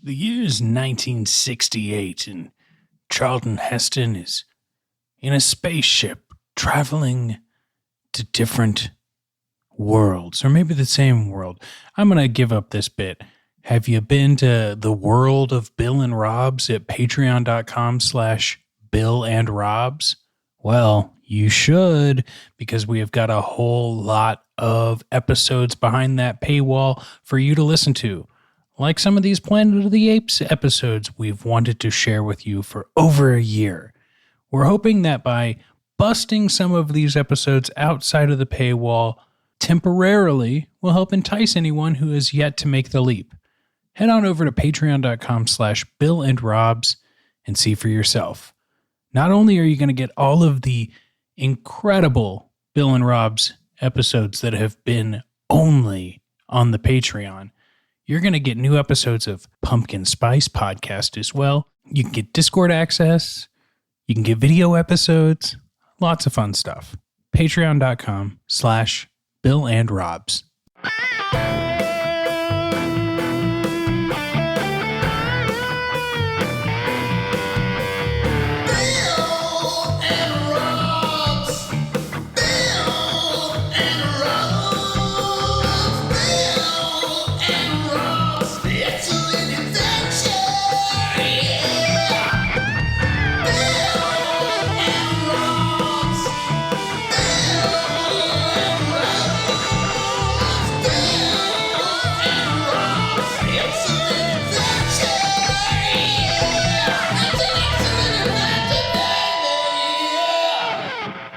The year is 1968, and Charlton Heston is in a spaceship traveling to different worlds, or maybe the same world. I'm going to give up this bit. Have you been to the world of Bill and Robs at patreon.com/BillAndRobs? Well, you should, because we have got a whole lot of episodes behind that paywall for you to listen to. Like some of these Planet of the Apes episodes we've wanted to share with you for over a year. We're hoping that by busting some of these episodes outside of the paywall temporarily will help entice anyone who has yet to make the leap. Head on over to patreon.com/BillAndRobs and see for yourself. Not only are you going to get all of the incredible Bill and Rob's episodes that have been only on the Patreon, you're going to get new episodes of Pumpkin Spice Podcast as well. You can get Discord access. You can get video episodes. Lots of fun stuff. Patreon.com/BillAndRobs.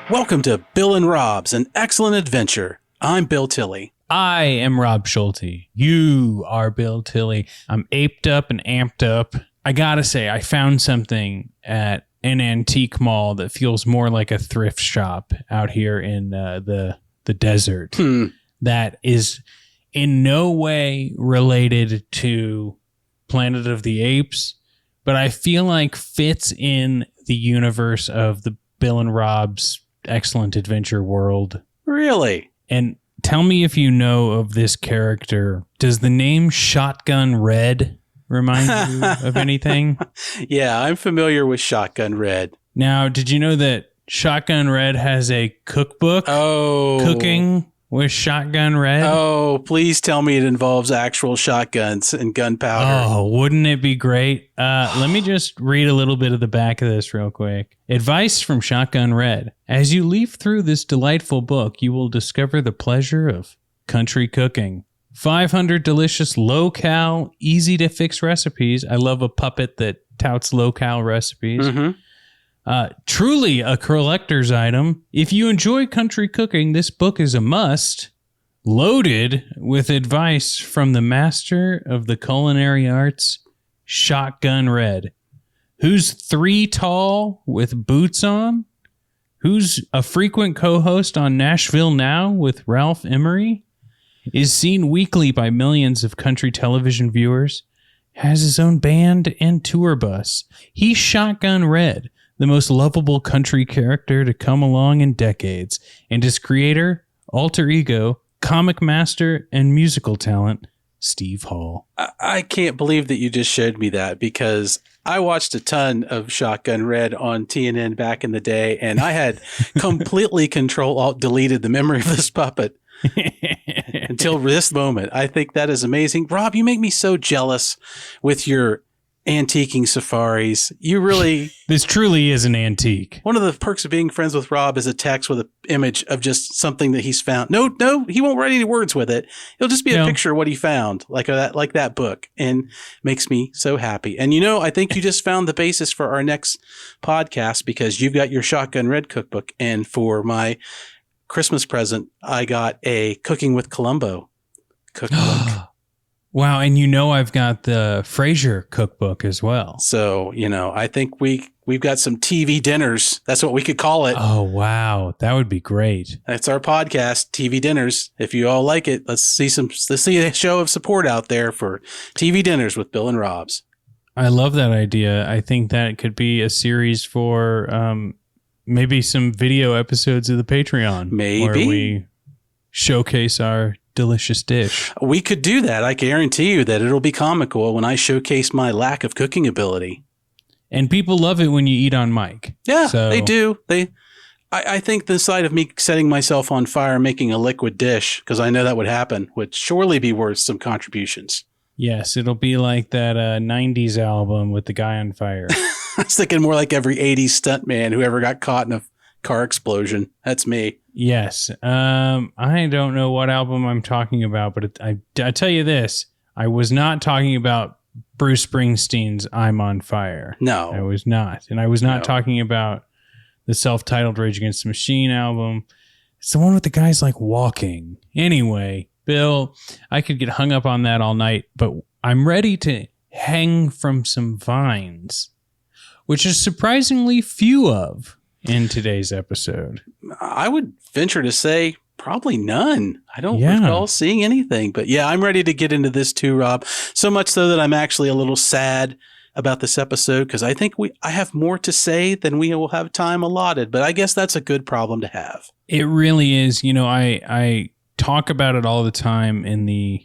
Welcome to Bill and Rob's An Excellent Adventure. I'm Bill Tilley. I am Rob Schulte. You are Bill Tilley. I'm aped up and amped up. I gotta say, I found something at an antique mall that feels more like a thrift shop out here in the desert that is in no way related to Planet of the Apes, but I feel like fits in the universe of the Bill and Rob's Excellent Adventure world. Really? And tell me if you know of this character. Does the name Shotgun Red remind you of anything? Yeah, I'm familiar with Shotgun Red. Now, did you know that Shotgun Red has a cookbook? Cooking with Shotgun Red? Oh, please tell me it involves actual shotguns and gunpowder. Oh, wouldn't it be great? Let me just read a little bit of the back of this real quick. Advice from Shotgun Red. As you leaf through this delightful book, you will discover the pleasure of country cooking. 500 delicious low-cal, easy-to-fix recipes. I love a puppet that touts low-cal recipes. Mm-hmm. Truly a collector's item. If you enjoy country cooking, this book is a must. Loaded with advice from the master of the culinary arts, Shotgun Red. Who's 3 tall with boots on? Who's a frequent co-host on Nashville Now with Ralph Emery? Is seen weekly by millions of country television viewers? Has his own band and tour bus. He's Shotgun Red, the most lovable country character to come along in decades, and his creator, alter ego, comic master, and musical talent, Steve Hall. I can't believe that you just showed me that, because I watched a ton of Shotgun Red on TNN back in the day, and I had completely Control-Alt-deleted the memory of this puppet until this moment. I think that is amazing. Rob, you make me so jealous with your antiquing safaris. You really... This truly is an antique. One of the perks of being friends with Rob is a text with an image of just something that he's found. No, he won't write any words with it. It'll just be a picture of what he found, like that book, and makes me so happy. And I think you just found the basis for our next podcast, because you've got your Shotgun Red cookbook, and for my Christmas present, I got a Cooking with Columbo cookbook. Wow, and I've got the Frasier cookbook as well. So, I think we've got some TV dinners. That's what we could call it. Oh, wow. That would be great. That's our podcast, TV dinners. If you all like it, let's see a show of support out there for TV dinners with Bill and Rob's. I love that idea. I think that could be a series for maybe some video episodes of the Patreon. Maybe. Where we showcase our delicious dish. We could do that. I guarantee you that it'll be comical when I showcase my lack of cooking ability. And people love it when you eat on mic. Yeah, they do. I think the sight of me setting myself on fire and making a liquid dish, because I know that would happen, would surely be worth some contributions. Yes, it'll be like that 90s album with the guy on fire. I was thinking more like every 80s stuntman who ever got caught in a car explosion. That's me. Yes. I don't know what album I'm talking about, but I tell you this. I was not talking about Bruce Springsteen's I'm on Fire. No. I was not. And I was not talking about the self-titled Rage Against the Machine album. It's the one with the guys like walking. Anyway, Bill, I could get hung up on that all night, but I'm ready to hang from some vines, which is surprisingly few of in today's episode. I would venture to say probably none. I don't recall seeing anything, but yeah, I'm ready to get into this too, Rob. So much so that I'm actually a little sad about this episode because I think I have more to say than we will have time allotted, but I guess that's a good problem to have. It really is. You know, I talk about it all the time in the,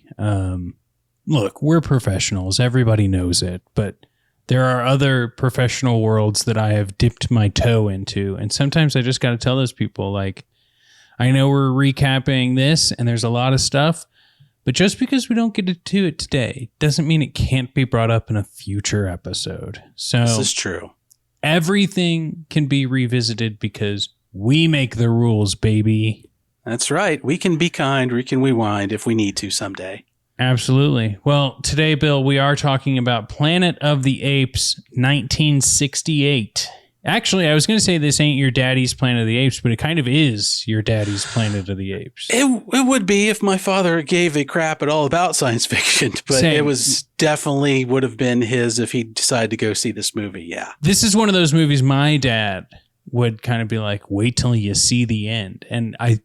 look, we're professionals. Everybody knows it, but there are other professional worlds that I have dipped my toe into. And sometimes I just got to tell those people, like, I know we're recapping this and there's a lot of stuff, but just because we don't get to it today doesn't mean it can't be brought up in a future episode. So this is true. Everything can be revisited because we make the rules, baby. That's right. We can be kind. We can rewind if we need to someday. Absolutely. Well, today, Bill, we are talking about Planet of the Apes, 1968. Actually, I was going to say this ain't your daddy's Planet of the Apes, but it kind of is your daddy's Planet of the Apes. It would be if my father gave a crap at all about science fiction, but Same. It was definitely would have been his if he decided to go see this movie. Yeah. This is one of those movies my dad would kind of be like, wait till you see the end. And I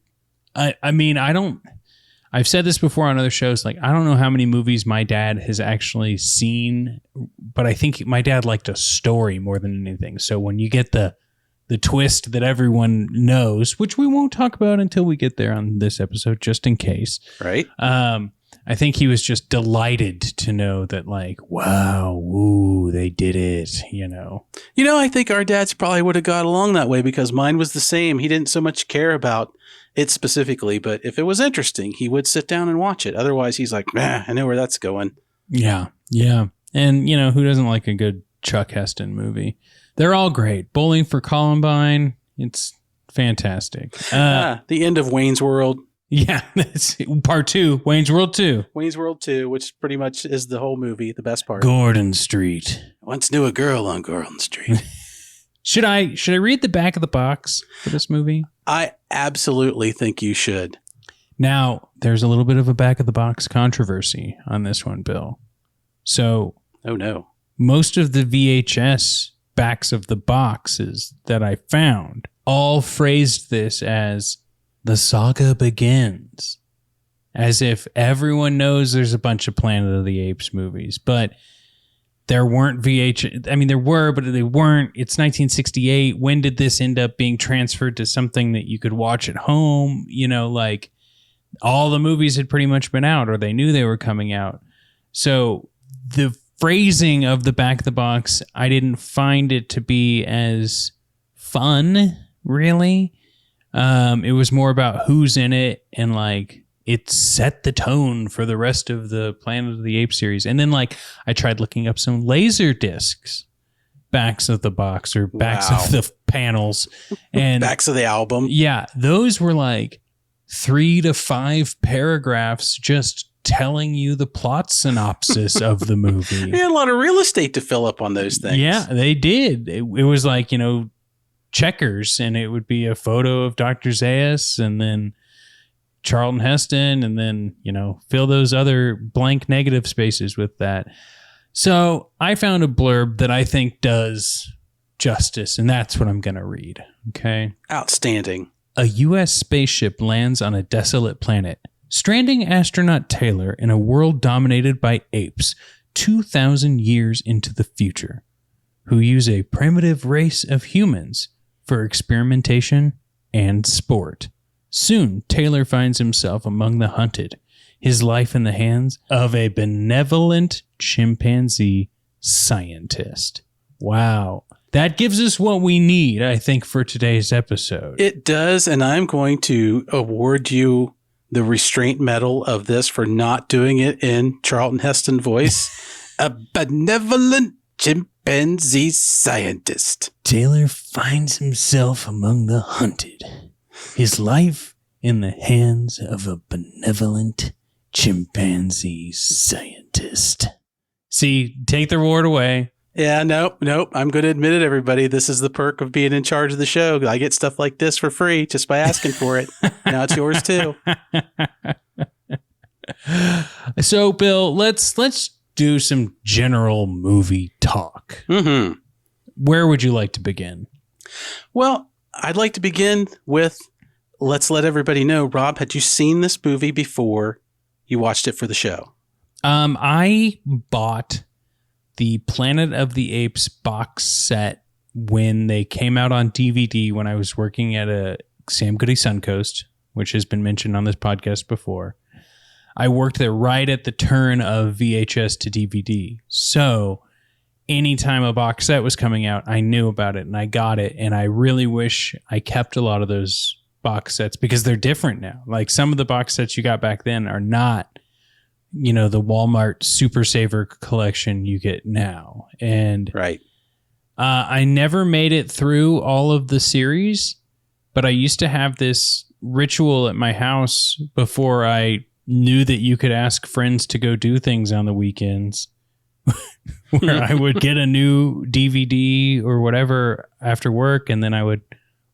mean, I've said this before on other shows, like, I don't know how many movies my dad has actually seen, but I think my dad liked a story more than anything. So when you get the twist that everyone knows, which we won't talk about until we get there on this episode, just in case. Right. I think he was just delighted to know that, like, wow, ooh, they did it, you know. You know, I think our dads probably would have got along that way because mine was the same. He didn't so much care about it specifically, but if it was interesting, he would sit down and watch it. Otherwise, he's like, I know where that's going. Yeah. And, you know, who doesn't like a good Chuck Heston movie? They're all great. Bowling for Columbine, it's fantastic. The end of Wayne's World. Yeah, that's part 2, Wayne's World 2. Wayne's World 2, which pretty much is the whole movie, the best part. Gordon Street. Once knew a girl on Gordon Street. Should I read the back of the box for this movie? I absolutely think you should. Now, there's a little bit of a back of the box controversy on this one, Bill. So, oh no. Most of the VHS backs of the boxes that I found all phrased this as the saga begins, as if everyone knows there's a bunch of Planet of the Apes movies, but there weren't VHS. I mean, there were, but they weren't. It's 1968. When did this end up being transferred to something that you could watch at home? You know, like all the movies had pretty much been out or they knew they were coming out. So the phrasing of the back of the box, I didn't find it to be as fun, really. It was more about who's in it and like it set the tone for the rest of the Planet of the Apes series. And then like I tried looking up some laser discs backs of the box or backs of the panels and backs of the album. Yeah, those were like 3 to 5 paragraphs just telling you the plot synopsis of the movie. They had a lot of real estate to fill up on those things. Yeah, they did. It was like, you know, checkers, and it would be a photo of Dr. Zaius and then Charlton Heston, and then, you know, fill those other blank negative spaces with that. So I found a blurb that I think does justice, and that's what I'm going to read. Okay. Outstanding. A U.S. spaceship lands on a desolate planet, stranding astronaut Taylor in a world dominated by apes 2,000 years into the future, who use a primitive race of humans for experimentation and sport. Soon, Taylor finds himself among the hunted his life in the hands of a benevolent chimpanzee scientist. Wow. That gives us what we need, I think, for today's episode. It does, and I'm going to award you the restraint medal of this for not doing it in Charlton Heston voice. A benevolent chimpanzee scientist. Taylor finds himself among the hunted. His life in the hands of a benevolent chimpanzee scientist. See, take the reward away. Yeah, nope. I'm going to admit it, everybody. This is the perk of being in charge of the show. I get stuff like this for free just by asking for it. Now it's yours too. So, Bill, let's do some general movie talk. Mm-hmm. Where would you like to begin? Well, I'd like to begin with, let's let everybody know, Rob, had you seen this movie before you watched it for the show? I bought the Planet of the Apes box set when they came out on DVD when I was working at a Sam Goody Suncoast, which has been mentioned on this podcast before. I worked there right at the turn of VHS to DVD. So anytime a box set was coming out, I knew about it and I got it. And I really wish I kept a lot of those box sets because they're different now. Like some of the box sets you got back then are not, you know, the Walmart Super Saver collection you get now. And right. I never made it through all of the series, but I used to have this ritual at my house before I knew that you could ask friends to go do things on the weekends where I would get a new DVD or whatever after work. And then I would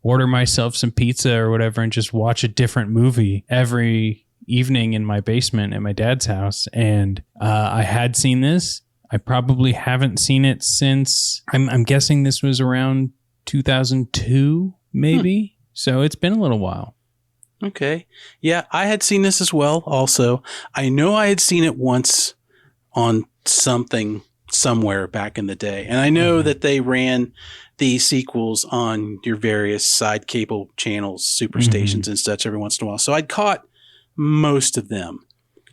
order myself some pizza or whatever and just watch a different movie every evening in my basement at my dad's house. And I had seen this. I probably haven't seen it since, I'm guessing this was around 2002, maybe. So it's been a little while. Okay. Yeah, I had seen this as well also. I know I had seen it once on something somewhere back in the day. And I know that they ran the sequels on your various side cable channels, superstations and such every once in a while. So I'd caught most of them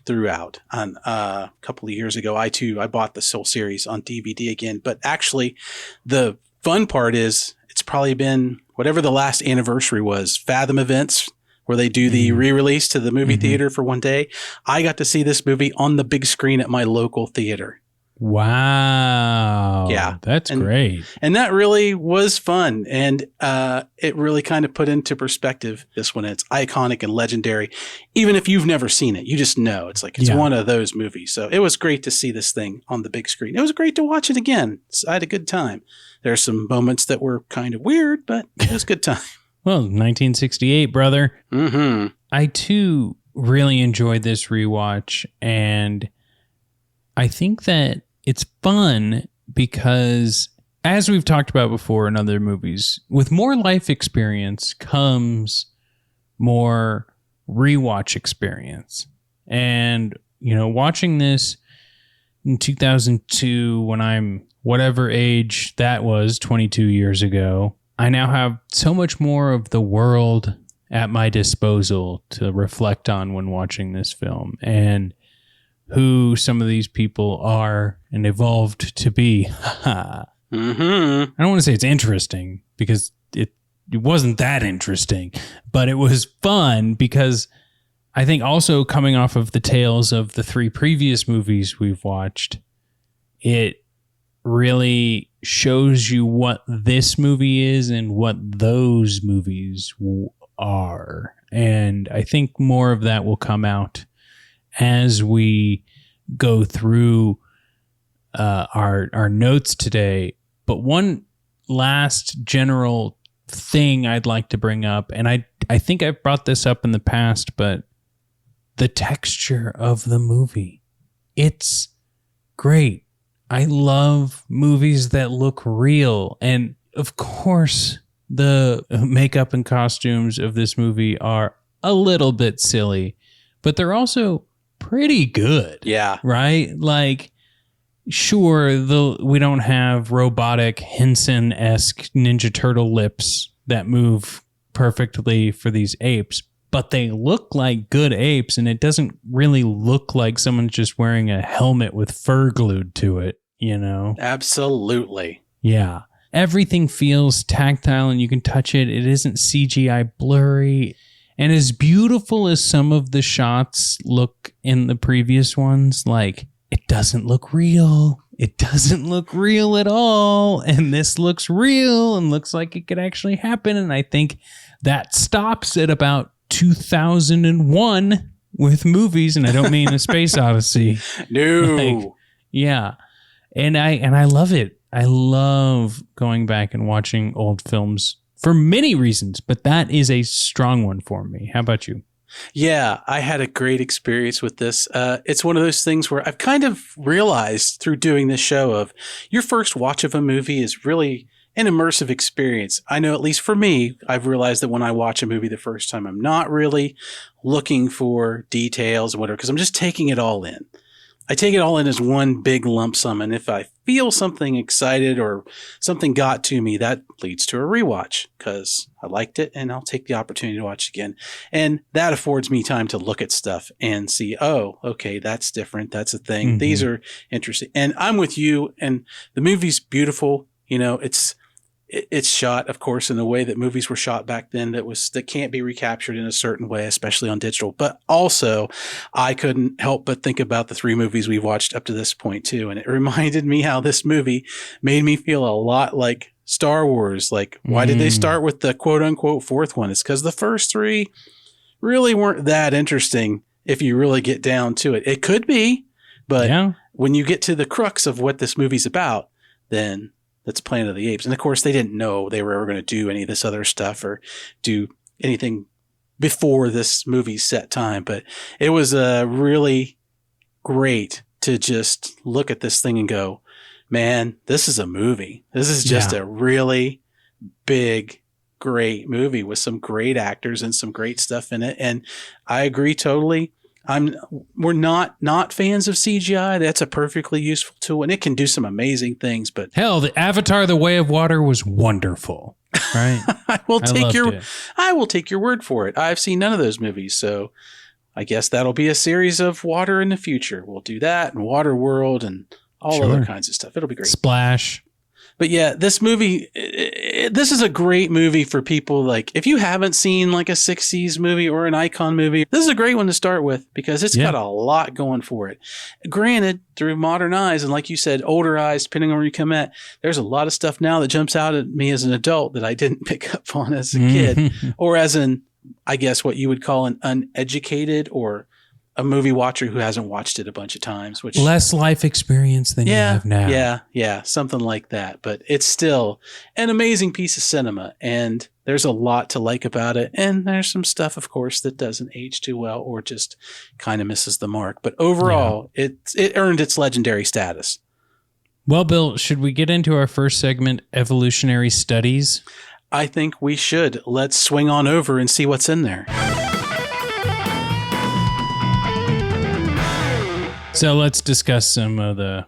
throughout. On a couple of years ago, I bought the whole series on DVD again. But actually, the fun part is it's probably been whatever the last anniversary was, Fathom Events, where they do the re-release to the movie theater for one day. I got to see this movie on the big screen at my local theater. Wow. Yeah. That's great. And that really was fun. And it really kind of put into perspective this one. It's iconic and legendary. Even if you've never seen it, you just know. It's like, it's one of those movies. So it was great to see this thing on the big screen. It was great to watch it again. I had a good time. There are some moments that were kind of weird, but it was a good time. Well, 1968, brother. Mm-hmm. I, too, really enjoyed this rewatch. And I think that it's fun because, as we've talked about before in other movies, with more life experience comes more rewatch experience. And, you know, watching this in 2002, when I'm whatever age that was, 22 years ago, I now have so much more of the world at my disposal to reflect on when watching this film and who some of these people are and evolved to be. I don't want to say it's interesting because it wasn't that interesting, but it was fun because I think also coming off of the tales of the 3 previous movies we've watched, it really shows you what this movie is and what those movies are. And I think more of that will come out as we go through our notes today. But one last general thing I'd like to bring up, and I think I've brought this up in the past, but the texture of the movie. It's great. I love movies that look real. And of course, the makeup and costumes of this movie are a little bit silly, but they're also pretty good. Yeah. Right? Like, sure, we don't have robotic Henson-esque Ninja Turtle lips that move perfectly for these apes, but they look like good apes, and it doesn't really look like someone's just wearing a helmet with fur glued to it, you know? Absolutely. Yeah. Everything feels tactile and you can touch it. It isn't CGI blurry. And as beautiful as some of the shots look in the previous ones, like, it doesn't look real. It doesn't look real at all. And this looks real and looks like it could actually happen. And I think that stops at about 2001 with movies. And I don't mean A Space Odyssey. No. Like, yeah. And I love it. I love going back and watching old films for many reasons, but that is a strong one for me. How about you? Yeah, I had a great experience with this. It's one of those things where I've kind of realized through doing this show of your first watch of a movie is really an immersive experience. I know, at least for me, I've realized that when I watch a movie the first time, I'm not really looking for details or whatever, because I'm just taking it all in. I take it all in as one big lump sum. And if I feel something excited or something got to me, that leads to a rewatch because I liked it and I'll take the opportunity to watch again. And that affords me time to look at stuff and see, oh, okay, that's different. That's a thing. Mm-hmm. These are interesting. And I'm with you. And the movie's beautiful. You know, it's shot, of course, in a way that movies were shot back then that can't be recaptured in a certain way, especially on digital. But also, I couldn't help but think about the 3 movies we've watched up to this point, too. And it reminded me how this movie made me feel a lot like Star Wars. Like, why did they start with the quote-unquote 4th one? It's because the first 3 really weren't that interesting if you really get down to it. It could be, but when you get to the crux of what this movie's about, then that's Planet of the Apes. And of course, they didn't know they were ever going to do any of this other stuff or do anything before this movie's set time. But it was really great to just look at this thing and go, man, this is a movie. This is just a really big, great movie with some great actors and some great stuff in it. And I agree totally. We're not fans of CGI. That's a perfectly useful tool, and it can do some amazing things. But hell, the Avatar: The Way of Water was wonderful. Right? I will take your word for it. I've seen none of those movies, so I guess that'll be a series of water in the future. We'll do that and Water World and all other kinds of stuff. It'll be great. Splash. But yeah, this movie, this is a great movie for people. Like, if you haven't seen like a 60s movie or an icon movie, this is a great one to start with because it's got a lot going for it. Granted, through modern eyes, and like you said, older eyes, depending on where you come at, there's a lot of stuff now that jumps out at me as an adult that I didn't pick up on as a kid, or as I guess what you would call an uneducated or a movie watcher who hasn't watched it a bunch of times, which less life experience than you have now. Yeah, something like that. But it's still an amazing piece of cinema, and there's a lot to like about it. And there's some stuff, of course, that doesn't age too well or just kind of misses the mark. But overall, it earned its legendary status. Well, Bill, should we get into our first segment, Evolutionary Studies? I think we should. Let's swing on over and see what's in there. So let's discuss some of the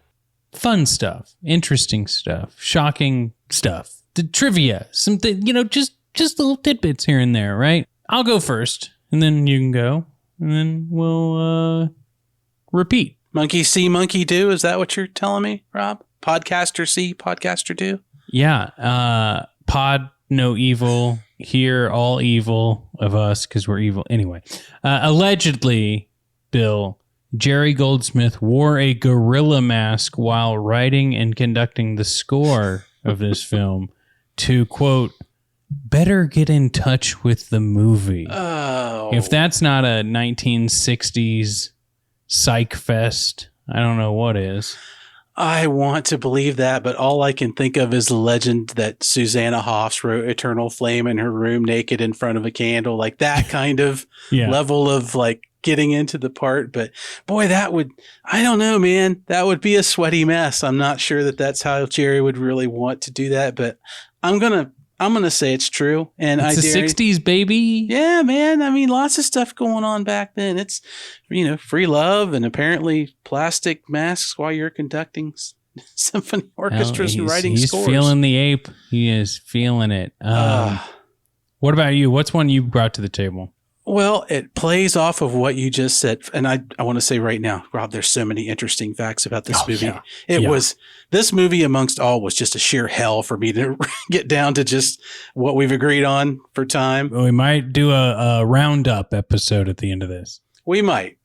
fun stuff, interesting stuff, shocking stuff, the trivia, something, just little tidbits here and there, right? I'll go first, and then you can go, and then we'll repeat. Monkey see, monkey do. Is that what you're telling me, Rob? Podcaster see, podcaster do? Yeah. Pod no evil, hear all evil of us because we're evil. Anyway, allegedly, Bill, Jerry Goldsmith wore a gorilla mask while writing and conducting the score of this film to, quote, better get in touch with the movie. Oh. If that's not a 1960s psych fest, I don't know what is. I want to believe that, but all I can think of is the legend that Susanna Hoffs wrote Eternal Flame in her room naked in front of a candle, like that kind of level of like getting into the part. But boy, I don't know, man, that would be a sweaty mess. I'm not sure that that's how Jerry would really want to do that, but I'm going to say it's true. And it's the 60s, baby. Yeah, man. I mean, lots of stuff going on back then. It's, free love and apparently plastic masks while you're conducting symphony orchestras and writing scores. He's feeling the ape. He is feeling it. What about you? What's one you brought to the table? Well, it plays off of what you just said. And I want to say right now, Rob, there's so many interesting facts about this movie. Yeah. This movie amongst all was just a sheer hell for me to get down to just what we've agreed on for time. We might do a roundup episode at the end of this. We might.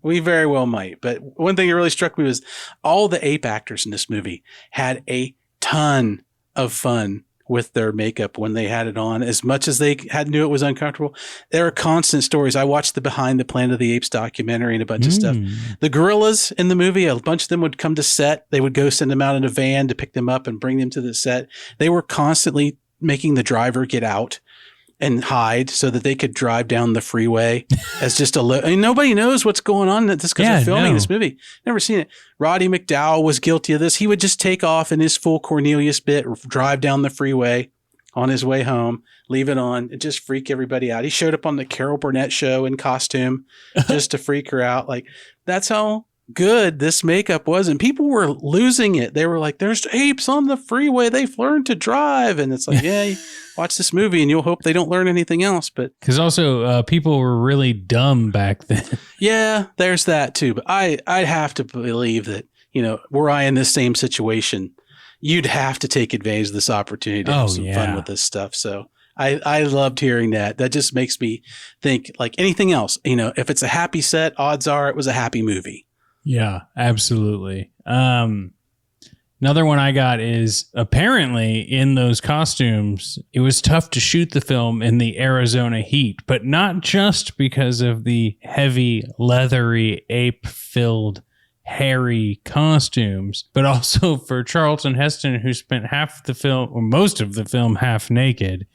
We very well might. But one thing that really struck me was all the ape actors in this movie had a ton of fun with their makeup when they had it on. As much as they knew it was uncomfortable, there are constant stories. I watched the Behind the Planet of the Apes documentary and a bunch of stuff. The gorillas in the movie, a bunch of them would come to set. They would go send them out in a van to pick them up and bring them to the set. They were constantly making the driver get out and hide so that they could drive down the freeway as just nobody knows what's going on just because they're filming this movie. Never seen it. Roddy McDowell was guilty of this. He would just take off in his full Cornelius bit, drive down the freeway on his way home, leave it on, and just freak everybody out. He showed up on the Carol Burnett show in costume just to freak her out. Like, that's how good this makeup was, and people were losing it. They were like, there's apes on the freeway, they've learned to drive. And it's like, yeah, watch this movie and you'll hope they don't learn anything else. But because also people were really dumb back then. Yeah, there's that too. But I have to believe that, were I in this same situation, you'd have to take advantage of this opportunity to have some fun with this stuff. So I loved hearing that. That just makes me think, like anything else, if it's a happy set, odds are it was a happy movie. Yeah, absolutely. Another one I got is apparently in those costumes, it was tough to shoot the film in the Arizona heat, but not just because of the heavy, leathery, ape-filled, hairy costumes, but also for Charlton Heston, who spent half the film, or most of the film, half naked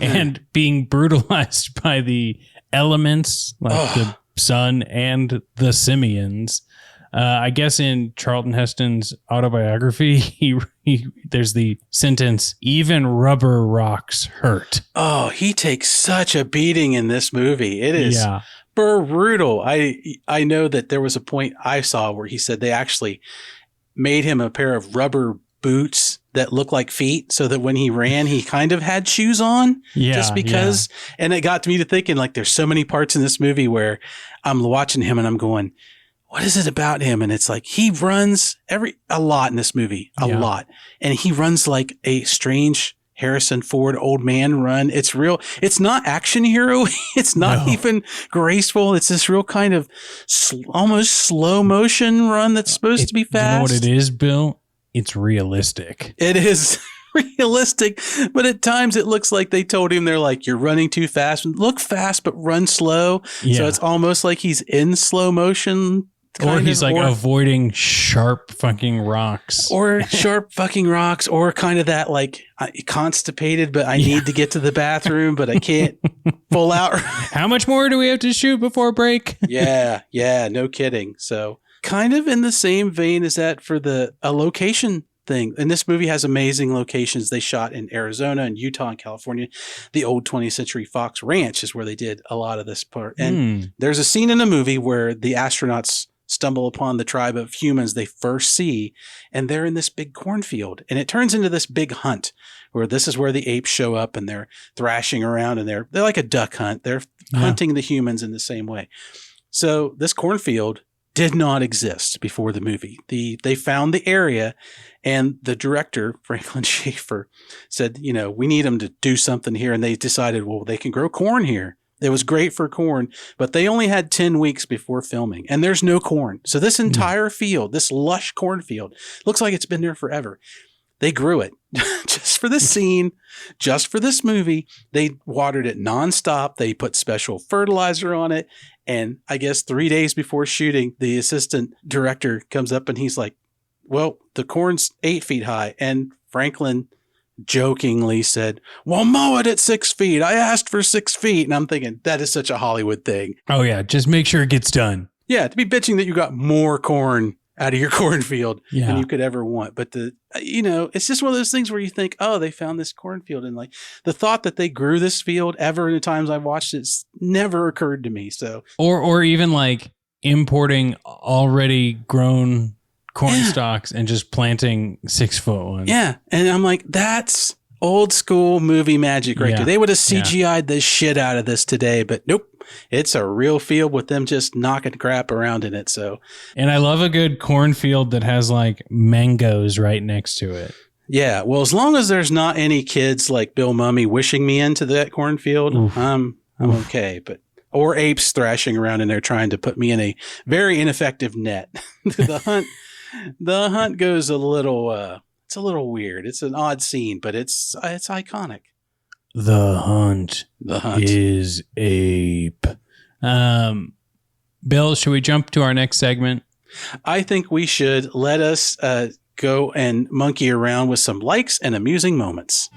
and being brutalized by the elements like the sun and the simians. I guess in Charlton Heston's autobiography, there's the sentence, "Even rubber rocks hurt." Oh, he takes such a beating in this movie. It is brutal. I know that there was a point I saw where he said they actually made him a pair of rubber boots that looked like feet so that when he ran, he kind of had shoes on just because. And it got me to thinking, like, there's so many parts in this movie where I'm watching him and I'm going, what is it about him? And it's like, he runs a lot in this movie, a lot. And he runs like a strange Harrison Ford old man run. It's real. It's not action hero. It's not even graceful. It's this real kind of almost slow motion run that's supposed to be fast. You know what it is, Bill? It's realistic. It is realistic, but at times it looks like they told him, they're like, you're running too fast. Look fast, but run slow. So it's almost like he's in slow motion. Or he's avoiding sharp fucking rocks. Or sharp fucking rocks. Or kind of that like constipated, but I need to get to the bathroom, but I can't pull out. How much more do we have to shoot before break? Yeah, no kidding. So kind of in the same vein as that for a location thing. And this movie has amazing locations. They shot in Arizona and Utah and California. The old 20th Century Fox Ranch is where they did a lot of this part. And there's a scene in the movie where the astronauts stumble upon the tribe of humans they first see, and they're in this big cornfield, and it turns into this big hunt where this is where the apes show up and they're thrashing around, and they're like a duck hunt. They're hunting the humans in the same way. So this cornfield did not exist before the movie. They found the area, and the director, Franklin Schaefer, said, we need them to do something here. And they decided, well, they can grow corn here. It was great for corn, but they only had 10 weeks before filming, and there's no corn. So this entire field, this lush cornfield, looks like it's been there forever. They grew it just for this scene, just for this movie. They watered it nonstop. They put special fertilizer on it. And I guess 3 days before shooting, the assistant director comes up and he's like, well, the corn's 8 feet high. And Franklin jokingly said, well, mow it at 6 feet. I asked for 6 feet. And I'm thinking, that is such a Hollywood thing. Oh, yeah. Just make sure it gets done. Yeah. To be bitching that you got more corn out of your cornfield than you could ever want. But it's just one of those things where you think, oh, they found this cornfield. And like the thought that they grew this field ever in the times I've watched it's never occurred to me. So, or even like importing already grown corn stalks and just planting 6 foot ones. Yeah. And I'm like, that's old school movie magic right Yeah. there. They would have CGI'd the shit out of this today, but nope. It's a real field with them just knocking crap around in it. So, and I love a good cornfield that has like mangoes right next to it. Yeah, well, as long as there's not any kids like Bill Mummy wishing me into that cornfield, Oof. I'm okay. But or apes thrashing around in there trying to put me in a very ineffective net. the hunt goes a little. It's a little weird. It's an odd scene, but it's iconic. The hunt is ape. Bill, should we jump to our next segment? I think we should. Let us go and monkey around with some likes and amusing moments.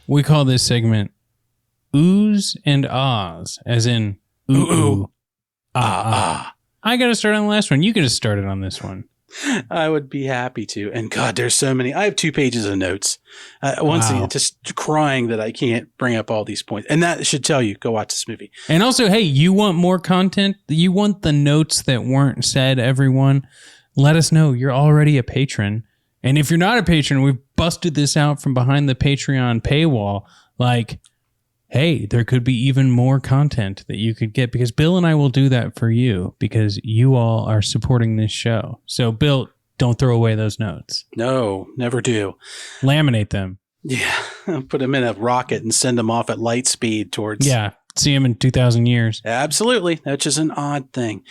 We call this segment Oohs and Ahs, as in ooh, ah. I got to start on the last one. You could have started on this one. I would be happy to. And God, there's so many. I have 2 pages of notes. Once again, just crying that I can't bring up all these points. And that should tell you, go watch this movie. And also, hey, you want more content? You want the notes that weren't said, everyone? Let us know. You're already a patron. And if you're not a patron, we've busted this out from behind the Patreon paywall. Like, hey, there could be even more content that you could get because Bill and I will do that for you because you all are supporting this show. So, Bill, don't throw away those notes. No, never do. Laminate them. Yeah. Put them in a rocket and send them off at light speed towards... Yeah. See them in 2,000 years. Absolutely. That's just an odd thing.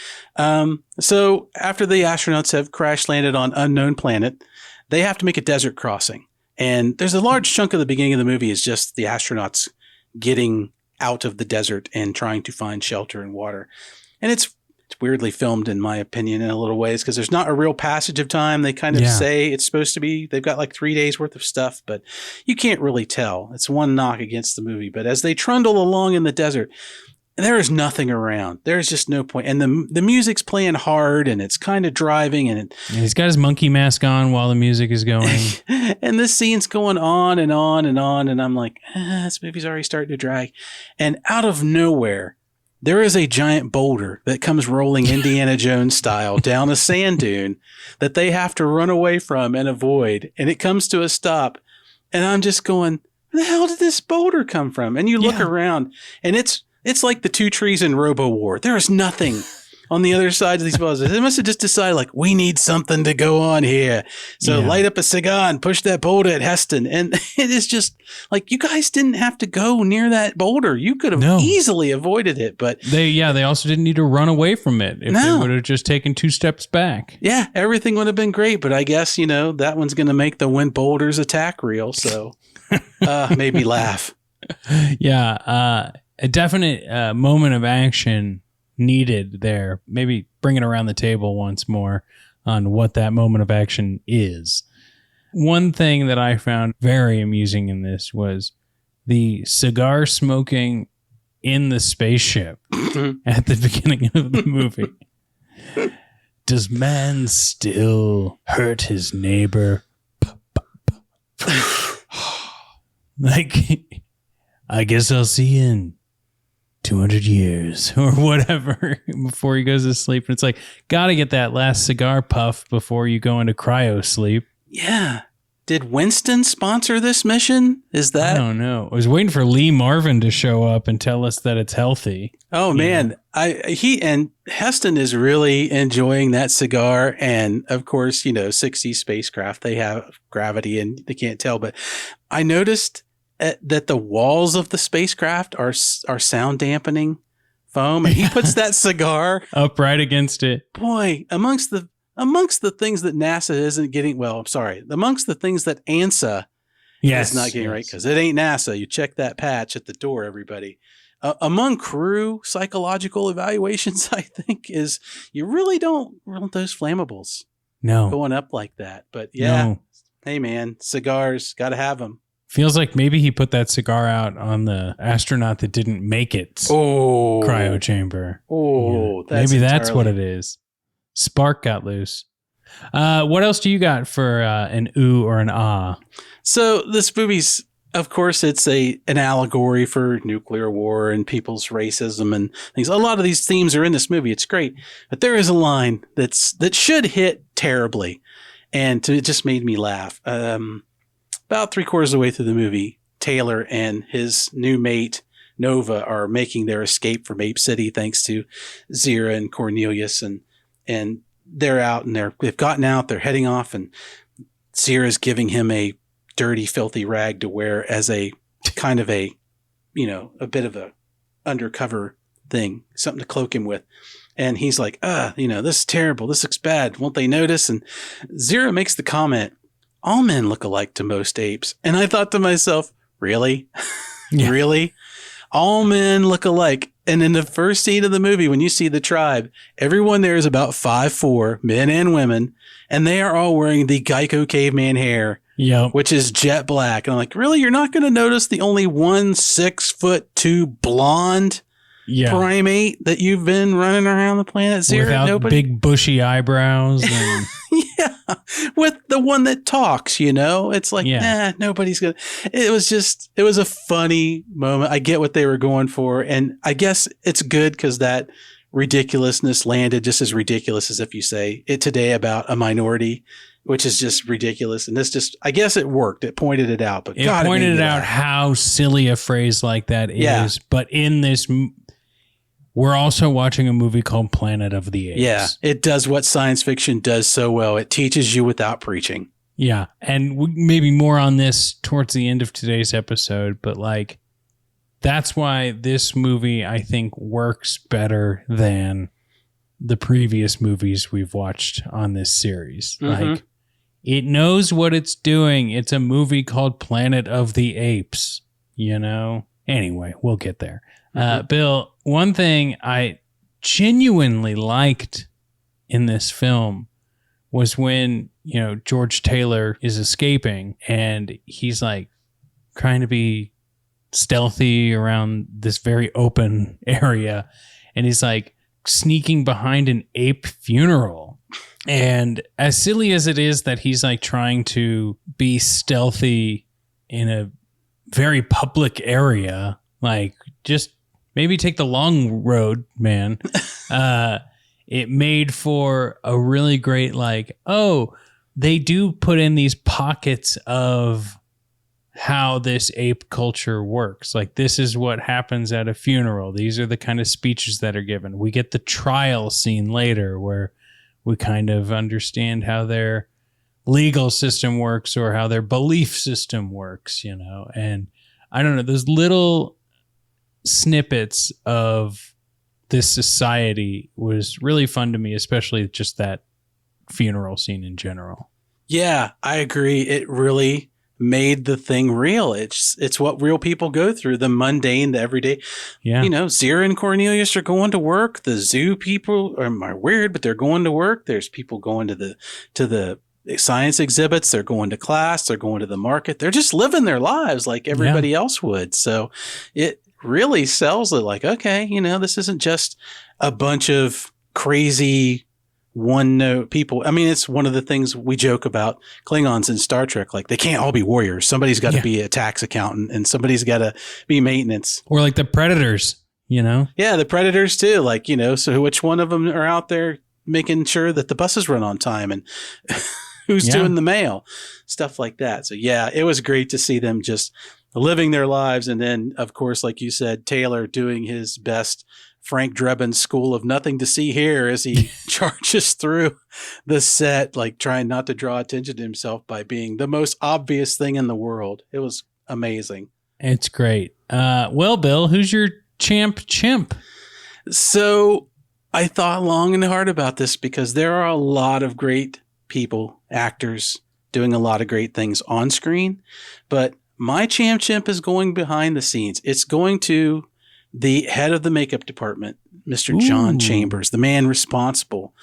So after the astronauts have crash landed on unknown planet, they have to make a desert crossing. And there's a large chunk of the beginning of the movie is just the astronauts getting out of the desert and trying to find shelter and water. And it's weirdly filmed, in my opinion, in a little ways, because there's not a real passage of time. They kind of say it's supposed to be, they've got like 3 days worth of stuff, but you can't really tell. It's one knock against the movie. But as they trundle along in the desert, there is nothing around. There's just no point. And the music's playing hard and it's kind of driving. And he's got his monkey mask on while the music is going. And this scene's going on and on and on. And I'm like, this movie's already starting to drag. And out of nowhere, there is a giant boulder that comes rolling Indiana Jones style down a sand dune that they have to run away from and avoid. And it comes to a stop. And I'm just going, where the hell did this boulder come from? And you look around and it's like the 2 trees in Robo War. There is nothing on the other side of these boulders. They must have just decided, like, we need something to go on here. So light up a cigar and push that boulder at Heston. And it is just like, you guys didn't have to go near that boulder. You could have easily avoided it. But they also didn't need to run away from it if they would have just taken 2 steps back. Yeah, everything would have been great. But I guess, that one's going to make the When Boulders Attack reel. So made me laugh. Yeah. A definite moment of action needed there. Maybe bring it around the table once more on what that moment of action is. One thing that I found very amusing in this was the cigar smoking in the spaceship at the beginning of the movie. Does man still hurt his neighbor? Like, I guess I'll see you in 200 years or whatever before he goes to sleep. And it's like, gotta get that last cigar puff before you go into cryo sleep. Yeah. Did Winston sponsor this mission? Is that? I don't know. I was waiting for Lee Marvin to show up and tell us that it's healthy. Oh man. He and Heston is really enjoying that cigar. And of course, 60 spacecraft, they have gravity and they can't tell, but I noticed that the walls of the spacecraft are sound dampening foam, and he puts that cigar up right against it. Boy, amongst the things that NASA isn't getting, amongst the things that ANSA is not getting right, because it ain't NASA. You check that patch at the door, everybody. Among crew psychological evaluations, I think, is you really don't want those flammables going up like that. But hey man, cigars, got to have them. Feels like maybe he put that cigar out on the astronaut that didn't make it cryo chamber. Maybe that's what it is. Spark got loose. What else do you got for an ooh or an ah? So this movie's, of course, it's an allegory for nuclear war and people's racism and things. A lot of these themes are in this movie. It's great. But there is a line that should hit terribly. And it just made me laugh. about 3/4 of the way through the movie, Taylor and his new mate, Nova, are making their escape from Ape City thanks to Zira and Cornelius. And they're out and they've gotten out, they're heading off, and Zira's giving him a dirty, filthy rag to wear as a kind of a bit of a undercover thing, something to cloak him with. And he's like, this is terrible. This looks bad. Won't they notice? And Zira makes the comment, all men look alike to most apes. And I thought to myself, really? Yeah. Really? All men look alike. And in the first scene of the movie, when you see the tribe, everyone there is about 5'4", men and women, and they are all wearing the Geico caveman hair, which is jet black. And I'm like, really? You're not going to notice the only 6'2" blonde primate that you've been running around the planet Zero? Without big bushy eyebrows. And yeah, with the one that talks, it's like, nobody's gonna. It was a funny moment. I get what they were going for, and I guess it's good because that ridiculousness landed just as ridiculous as if you say it today about a minority, which is just ridiculous. And I guess it worked. It pointed it out, but it pointed out how silly a phrase like that is. Yeah. But in this, we're also watching a movie called Planet of the Apes. Yeah, it does what science fiction does so well. It teaches you without preaching. Yeah, and maybe more on this towards the end of today's episode, but that's why this movie, I think, works better than the previous movies we've watched on this series. Mm-hmm. It knows what it's doing. It's a movie called Planet of the Apes, Anyway, we'll get there. Bill, one thing I genuinely liked in this film was when, George Taylor is escaping and he's trying to be stealthy around this very open area. And he's sneaking behind an ape funeral. And as silly as it is that he's trying to be stealthy in a very public area, just maybe take the long road, man. It made for a really great, they do put in these pockets of how this ape culture works. This is what happens at a funeral. These are the kind of speeches that are given. We get the trial scene later where we kind of understand how their legal system works or how their belief system works, and I don't know, those little snippets of this society was really fun to me, especially just that funeral scene in general. Yeah, I agree. It really made the thing real. It's what real people go through, the mundane, the everyday. Yeah. Zira and Cornelius are going to work. The zoo people are weird, but they're going to work. There's people going to the science exhibits. They're going to class. They're going to the market. They're just living their lives like everybody else would. So it really sells it okay, this isn't just a bunch of crazy one-note people. I mean, it's one of the things we joke about Klingons in Star Trek. They can't all be warriors. Somebody's got to be a tax accountant and somebody's got to be maintenance. Or the Predators, Yeah, the Predators too. So which one of them are out there making sure that the buses run on time and who's doing the mail, stuff like that. So yeah, it was great to see them just living their lives. And then, of course, like you said, Taylor doing his best Frank Drebin School of Nothing to See Here as he charges through the set, trying not to draw attention to himself by being the most obvious thing in the world. It was amazing. It's great. Well, Bill, who's your champ chimp? So I thought long and hard about this because there are a lot of great people, actors, doing a lot of great things on screen, but my champ chimp is going behind the scenes. It's going to the head of the makeup department, Mr. John Chambers, the man responsible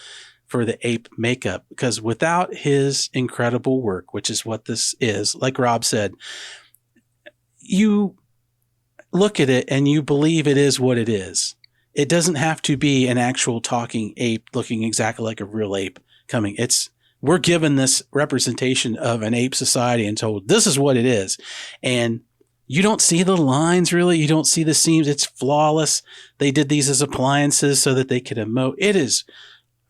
for the ape makeup, because without his incredible work, which is what this is, like Rob said, you look at it and you believe it is what it is. It doesn't have to be an actual talking ape looking exactly like a real ape coming. We're given this representation of an ape society and told this is what it is. And you don't see the lines really. You don't see the seams. It's flawless. They did these as appliances so that they could emote. It is,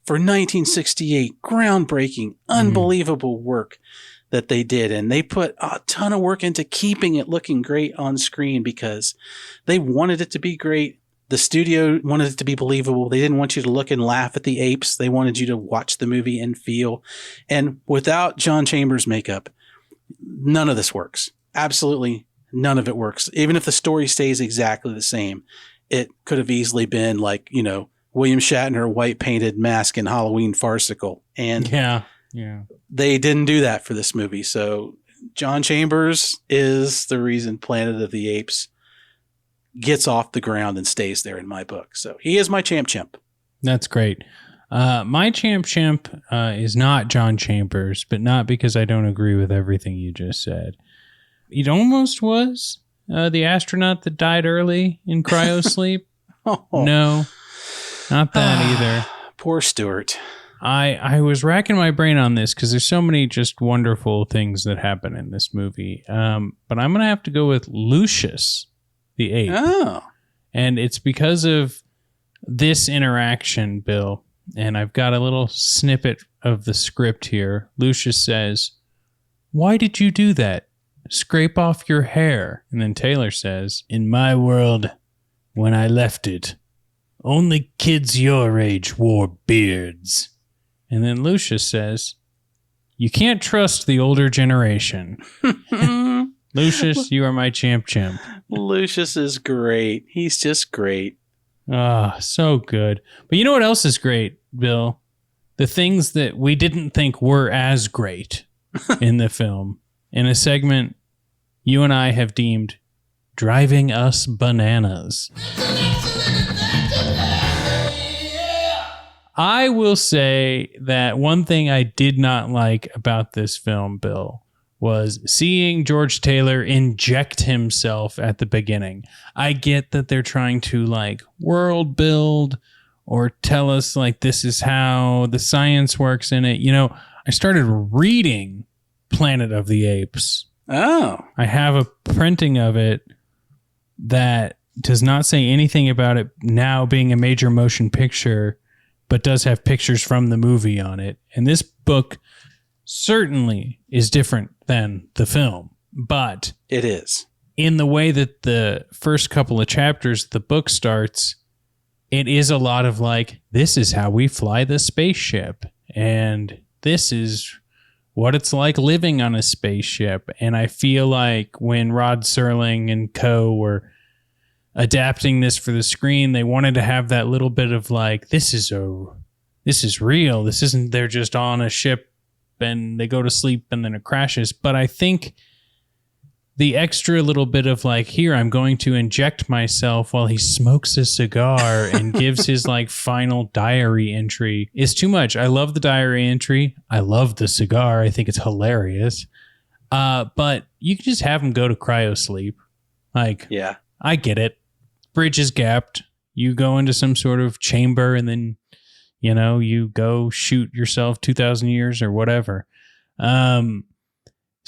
for 1968, groundbreaking, unbelievable work. that they did. And they put a ton of work into keeping it looking great on screen because they wanted it to be great. The studio wanted it to be believable. They didn't want you to look and laugh at the apes. They wanted you to watch the movie and feel. And without John Chambers' makeup, none of this works. Absolutely none of it works. Even if the story stays exactly the same, it could have easily been like, William Shatner white painted mask in Halloween Farcical. And yeah, they didn't do that for this movie. So John Chambers is the reason Planet of the Apes gets off the ground and stays there in my book. So he is my champ chimp. That's great. My champ chimp is not John Chambers, but not because I don't agree with everything you just said. It almost was the astronaut that died early in cryosleep. No, not that either. Poor Stuart. I was racking my brain on this because there's so many just wonderful things that happen in this movie. But I'm going to have to go with Lucius the ape. Oh. And it's because of this interaction, Bill. And I've got a little snippet of the script here. Lucius says, "Why did you do that? Scrape off your hair." And then Taylor says, "In my world, when I left it, only kids your age wore beards." And then Lucius says, "You can't trust the older generation." Lucius, you are my champ chimp. Lucius is great. He's just great. Ah, so good. But you know what else is great, Bill? The things that we didn't think were as great in the film. In a segment you and I have deemed driving us bananas. I will say that one thing I did not like about this film, Bill, was seeing George Taylor inject himself at the beginning. I get that they're trying to world build or tell us this is how the science works in it. I started reading Planet of the Apes. Oh. I have a printing of it that does not say anything about it now being a major motion picture, but does have pictures from the movie on it. And this book certainly is different than the film, but it is. In the way that the first couple of chapters of the book starts, it is a lot of this is how we fly the spaceship, and this is what it's like living on a spaceship. And I feel like when Rod Serling and co were adapting this for the screen, they wanted to have that little bit of this is real. This isn't they're just on a ship and they go to sleep and then it crashes. But I think the extra little bit of here, I'm going to inject myself while he smokes a cigar and gives his final diary entry is too much. I love the diary entry. I love the cigar. I think it's hilarious. But you can just have him go to cryo sleep. Yeah, I get it. Bridge is gapped. You go into some sort of chamber and then you go shoot yourself 2,000 years or whatever.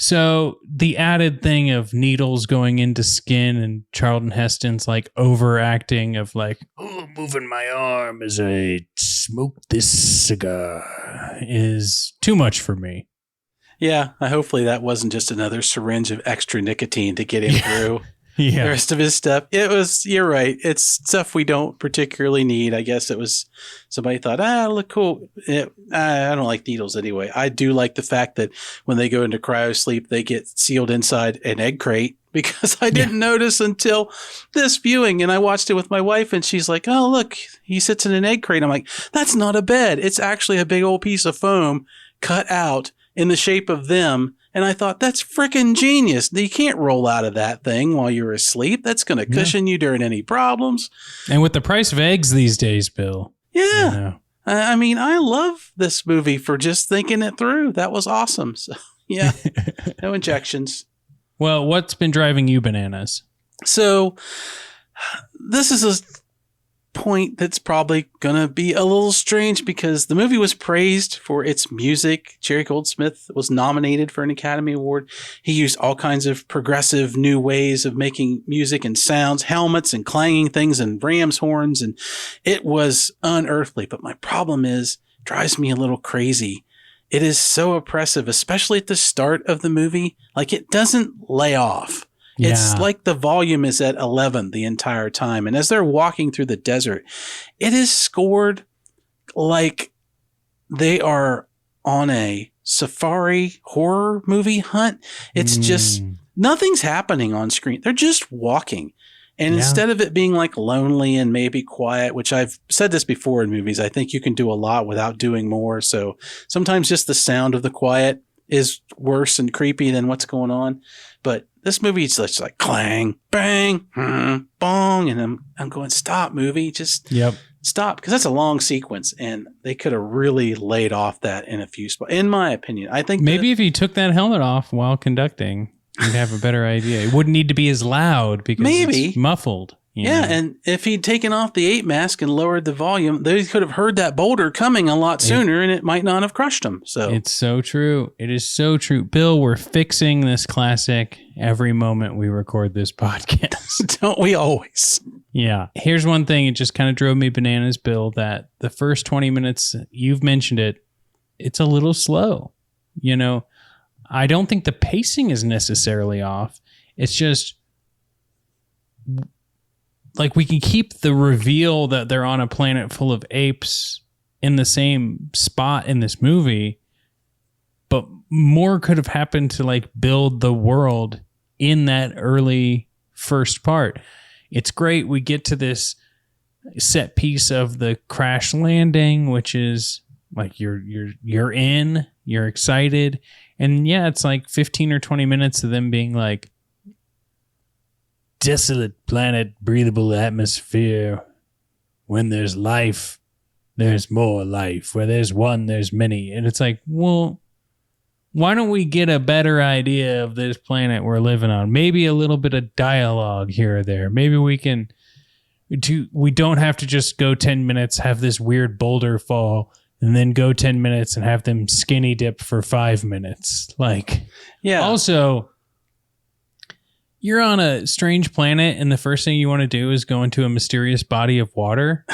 So the added thing of needles going into skin and Charlton Heston's overacting of moving my arm as I smoke this cigar is too much for me. Yeah, hopefully that wasn't just another syringe of extra nicotine to get him through. Yeah. The rest of his stuff. You're right. It's stuff we don't particularly need. I guess it was somebody thought, look cool. I don't like needles anyway. I do like the fact that when they go into cryo sleep, they get sealed inside an egg crate because I didn't notice until this viewing. And I watched it with my wife and she's like, oh, look, he sits in an egg crate. I'm like, that's not a bed. It's actually a big old piece of foam cut out in the shape of them. And I thought, that's freaking genius. You can't roll out of that thing while you're asleep. That's going to cushion you during any problems. And with the price of eggs these days, Bill. Yeah. I mean, I love this movie for just thinking it through. That was awesome. So, yeah, no injections. Well, what's been driving you bananas? So this is a point that's probably going to be a little strange because the movie was praised for its music. Jerry Goldsmith was nominated for an Academy Award. He used all kinds of progressive new ways of making music and sounds, helmets and clanging things and ram's horns. And it was unearthly. But my problem is, it drives me a little crazy, it is so oppressive, especially at the start of the movie. Like, it doesn't lay off. Yeah. It's like the volume is at 11 the entire time. And as they're walking through the desert, it is scored like they are on a safari horror movie hunt. It's just nothing's happening on screen. They're just walking. And instead of it being like lonely and maybe quiet, which I've said this before in movies, I think you can do a lot without doing more. So sometimes just the sound of the quiet is worse and creepy than what's going on. But this movie is just like clang, bang, bong. And I'm going, stop, movie. Just stop. Because that's a long sequence. And they could have really laid off that in a few spots. In my opinion, I think maybe if you took that helmet off while conducting, you'd have a better idea. It wouldn't need to be as loud because it's muffled. You know? And if he'd taken off the ape mask and lowered the volume, they could have heard that boulder coming a lot sooner, and it might not have crushed him. So it's so true. It is so true. Bill, we're fixing this classic every moment we record this podcast. Don't we always? Yeah. Here's one thing. It just kind of drove me bananas, Bill, that the first 20 minutes, you've mentioned it, it's a little slow. You know, I don't think the pacing is necessarily off. It's just like we can keep the reveal that they're on a planet full of apes in the same spot in this movie, but more could have happened to like build the world in that early first part. It's great. We get to this set piece of the crash landing, which is like you're excited. And yeah, it's like 15 or 20 minutes of them being like, desolate planet, breathable atmosphere. When there's life, there's more life. Where there's one, there's many. And it's like, well, why don't we get a better idea of this planet we're living on? Maybe a little bit of dialogue here or there. Maybe we don't have to just go 10 minutes, have this weird boulder fall, and then go 10 minutes and have them skinny dip for 5 minutes. Like, yeah. Also, you're on a strange planet and the first thing you want to do is go into a mysterious body of water.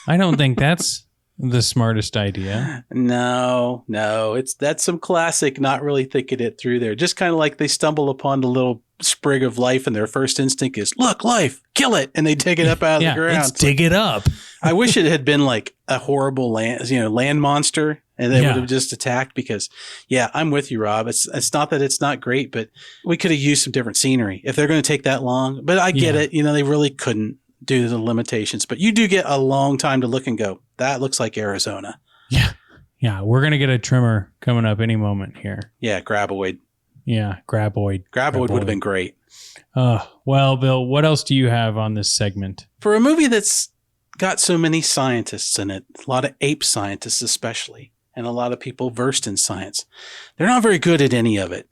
I don't think that's the smartest idea. No. That's some classic not really thinking it through there. Just kind of like they stumble upon the little sprig of life and their first instinct is, look, life, kill it. And they dig it up out of the ground. Let's dig it up. I wish it had been like a horrible land monster and they would have just attacked because, I'm with you, Rob. It's not that it's not great, but we could have used some different scenery if they're going to take that long. But I get it. They really couldn't due to the limitations. But you do get a long time to look and go, that looks like Arizona. Yeah. Yeah. We're going to get a trimmer coming up any moment here. Yeah. Graboid. Yeah. Graboid. Graboid would have been great. Well, Bill, what else do you have on this segment? For a movie that's got so many scientists in it, a lot of ape scientists especially, and a lot of people versed in science, they're not very good at any of it.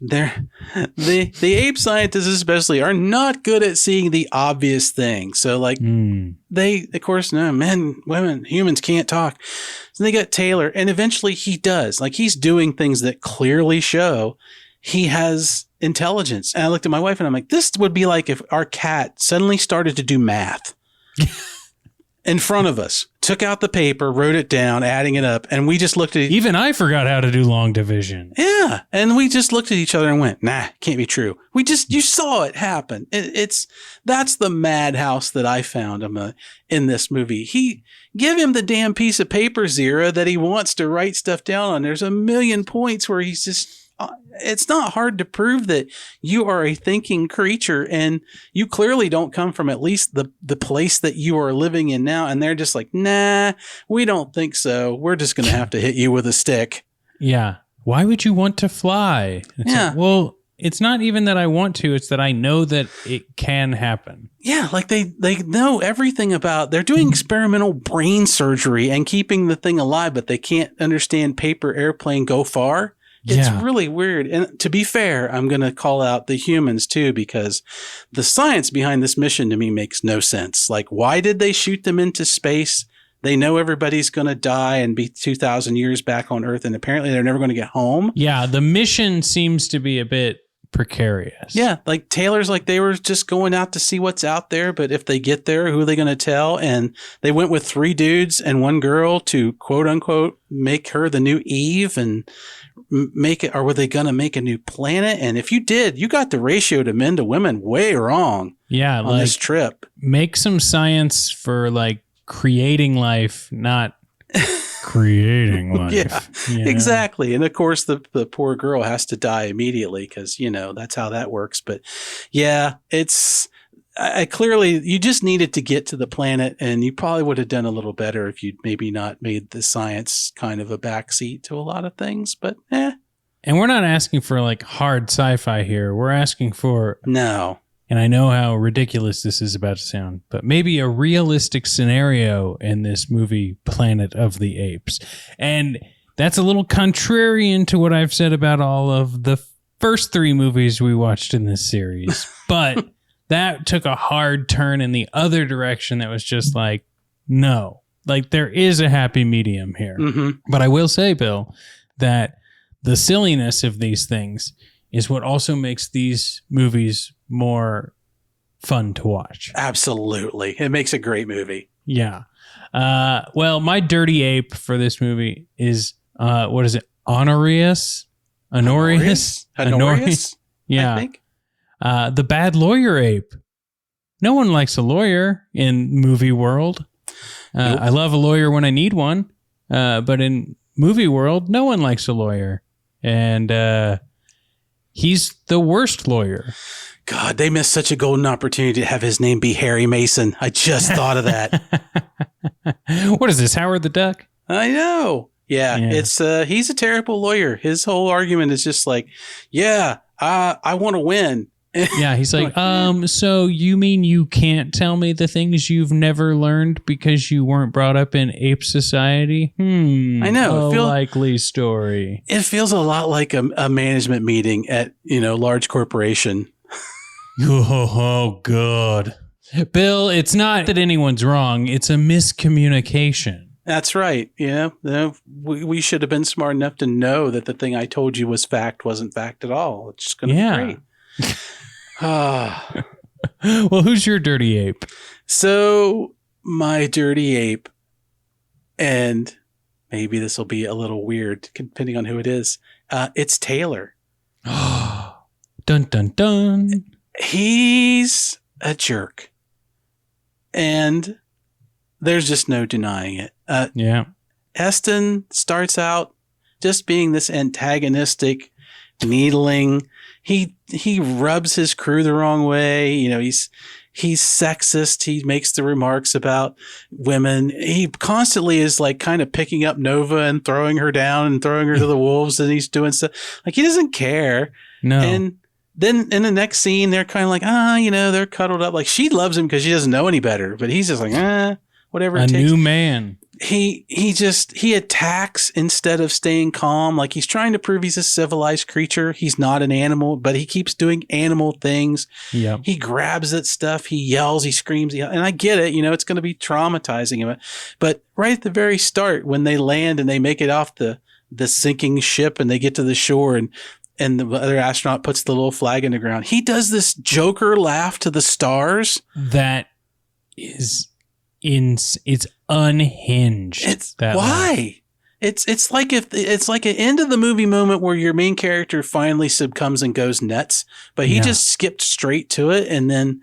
The ape scientists especially are not good at seeing the obvious thing. So like they, of course, no, men, women, humans can't talk. So they got Taylor, and eventually he does. Like he's doing things that clearly show he has intelligence. And I looked at my wife and I'm like, this would be like if our cat suddenly started to do math in front of us, took out the paper, wrote it down, adding it up, and we just looked at even I forgot how to do long division. Yeah. And we just looked at each other and went, nah, can't be true. You saw it happen. That's the madhouse that I found in this movie. Give him the damn piece of paper, Zira, that he wants to write stuff down on. There's a million points where he's just, it's not hard to prove that you are a thinking creature and you clearly don't come from at least the place that you are living in now. And they're just like, nah, we don't think so. We're just going to have to hit you with a stick. Yeah. Why would you want to fly? Like, well, it's not even that I want to. It's that I know that it can happen. Yeah. Like they know everything about, they're doing experimental brain surgery and keeping the thing alive, but they can't understand paper airplane go far. It's really weird. And to be fair, I'm going to call out the humans too, because the science behind this mission to me makes no sense. Like, why did they shoot them into space? They know everybody's going to die and be 2,000 years back on Earth, and apparently they're never going to get home. Yeah, the mission seems to be a bit precarious. Yeah, like Taylor's like they were just going out to see what's out there, but if they get there, who are they going to tell? And they went with 3 dudes and 1 girl to quote unquote make her the new Eve and make it, or were they going to make a new planet? And if you did, you got the ratio to men to women way wrong. Yeah, on this trip. Make some science for like creating life, not creating life. Yeah, exactly. And of course, the poor girl has to die immediately because, that's how that works. But yeah, I clearly, you just needed to get to the planet, and you probably would have done a little better if you'd maybe not made the science kind of a backseat to a lot of things. But And we're not asking for like hard sci-fi here. We're asking for And I know how ridiculous this is about to sound, but maybe a realistic scenario in this movie, Planet of the Apes. And that's a little contrarian to what I've said about all of the first 3 movies we watched in this series. But that took a hard turn in the other direction that was just like, no. Like, there is a happy medium here. Mm-hmm. But I will say, Bill, that the silliness of these things is what also makes these movies more fun to watch. Absolutely. It makes a great movie. Yeah. Well, my dirty ape for this movie is, what is it? Honorius? Honorius? Yeah. I think. The bad lawyer ape. No one likes a lawyer in movie world. Nope. I love a lawyer when I need one. But in movie world, no one likes a lawyer. And, he's the worst lawyer. God, they missed such a golden opportunity to have his name be Harry Mason. I just thought of that. What is this, Howard the Duck? I know. Yeah. It's he's a terrible lawyer. His whole argument is just like, I want to win. Yeah, he's like, so you mean you can't tell me the things you've never learned because you weren't brought up in ape society? I know. Likely story. It feels a lot like a management meeting at, large corporation. Oh, God. Bill, it's not that anyone's wrong. It's a miscommunication. That's right. We should have been smart enough to know that the thing I told you was fact wasn't fact at all. It's going to be great. Well, who's your dirty ape? So my dirty ape, and maybe this will be a little weird depending on who it is. It's Taylor. Dun, dun, dun. He's a jerk. And there's just no denying it. Eston starts out just being this antagonistic, needling. He rubs his crew the wrong way. He's sexist. He makes the remarks about women. He constantly is like kind of picking up Nova and throwing her down and throwing her to the wolves. And he's doing stuff like he doesn't care. No. And then in the next scene, they're kind of like, they're cuddled up. Like she loves him because she doesn't know any better. But he's just like, whatever it takes. A new man. He attacks instead of staying calm. Like he's trying to prove he's a civilized creature. He's not an animal, but he keeps doing animal things. Yeah. He grabs at stuff. He yells, he screams. And I get it. It's going to be traumatizing him. But right at the very start, when they land and they make it off the sinking ship and they get to the shore and the other astronaut puts the little flag in the ground, he does this Joker laugh to the stars. That is it's unhinged. Why? It's like it's like an end of the movie moment where your main character finally succumbs and goes nuts, but he just skipped straight to it, and then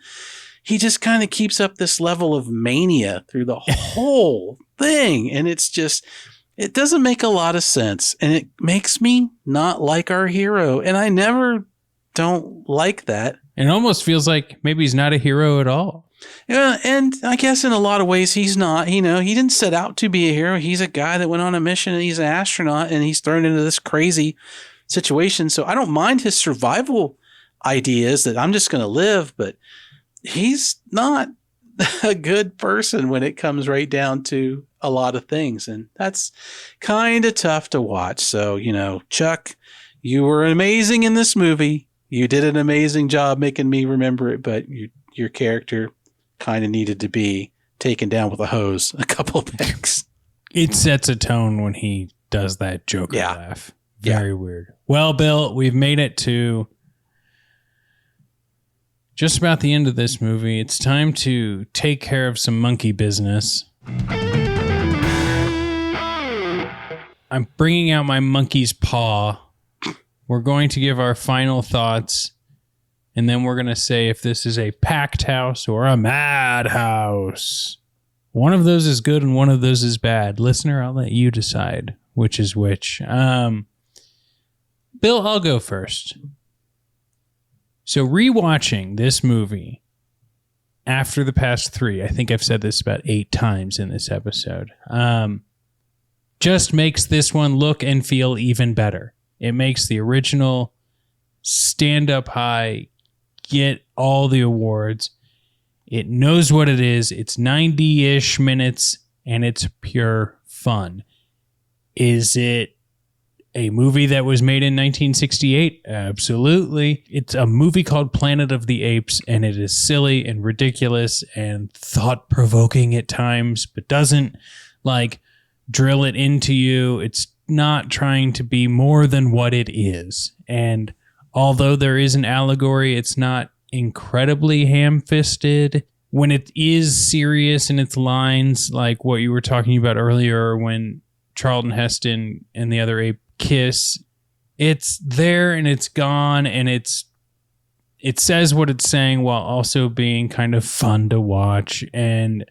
he just kind of keeps up this level of mania through the whole thing, and it doesn't make a lot of sense, and it makes me not like our hero, and I never don't like that. It almost feels like maybe he's not a hero at all. Yeah, and I guess in a lot of ways he's not. He didn't set out to be a hero. He's a guy that went on a mission and he's an astronaut and he's thrown into this crazy situation. So I don't mind his survival ideas that I'm just going to live, but he's not a good person when it comes right down to a lot of things. And that's kind of tough to watch. So, Chuck, you were amazing in this movie. You did an amazing job making me remember it, but your character kind of needed to be taken down with a hose a couple of pegs. It sets a tone when he does that Joker laugh. Very weird. Well, Bill, we've made it to just about the end of this movie. It's time to take care of some monkey business. I'm bringing out my monkey's paw. We're going to give our final thoughts, and then we're going to say if this is a packed house or a madhouse. One of those is good and one of those is bad. Listener, I'll let you decide which is which. Bill, I'll go first. So rewatching this movie after the past 3, I think I've said this about 8 times in this episode, just makes this one look and feel even better. It makes the original stand up high, get all the awards. It knows what it is. It's 90-ish minutes, and it's pure fun. Is it a movie that was made in 1968? Absolutely. It's a movie called Planet of the Apes, and it is silly and ridiculous and thought-provoking at times, but doesn't, drill it into you. It's not trying to be more than what it is. And although there is an allegory, it's not incredibly ham-fisted. When it is serious in its lines, like what you were talking about earlier when Charlton Heston and the other ape kiss, it's there and it's gone, and it says what it's saying while also being kind of fun to watch. And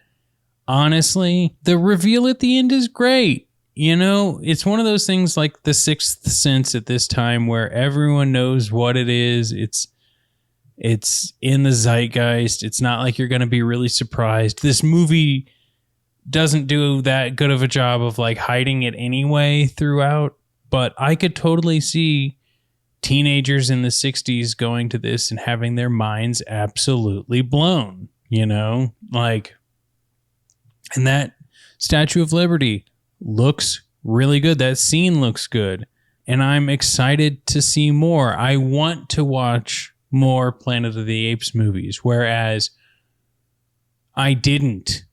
honestly, the reveal at the end is great. It's one of those things like The Sixth Sense at this time where everyone knows what it is. It's in the zeitgeist. It's not like you're going to be really surprised. This movie doesn't do that good of a job of hiding it anyway throughout, but I could totally see teenagers in the 60s going to this and having their minds absolutely blown, and that Statue of Liberty looks really good. That scene looks good. And I'm excited to see more. I want to watch more Planet of the Apes movies, whereas I didn't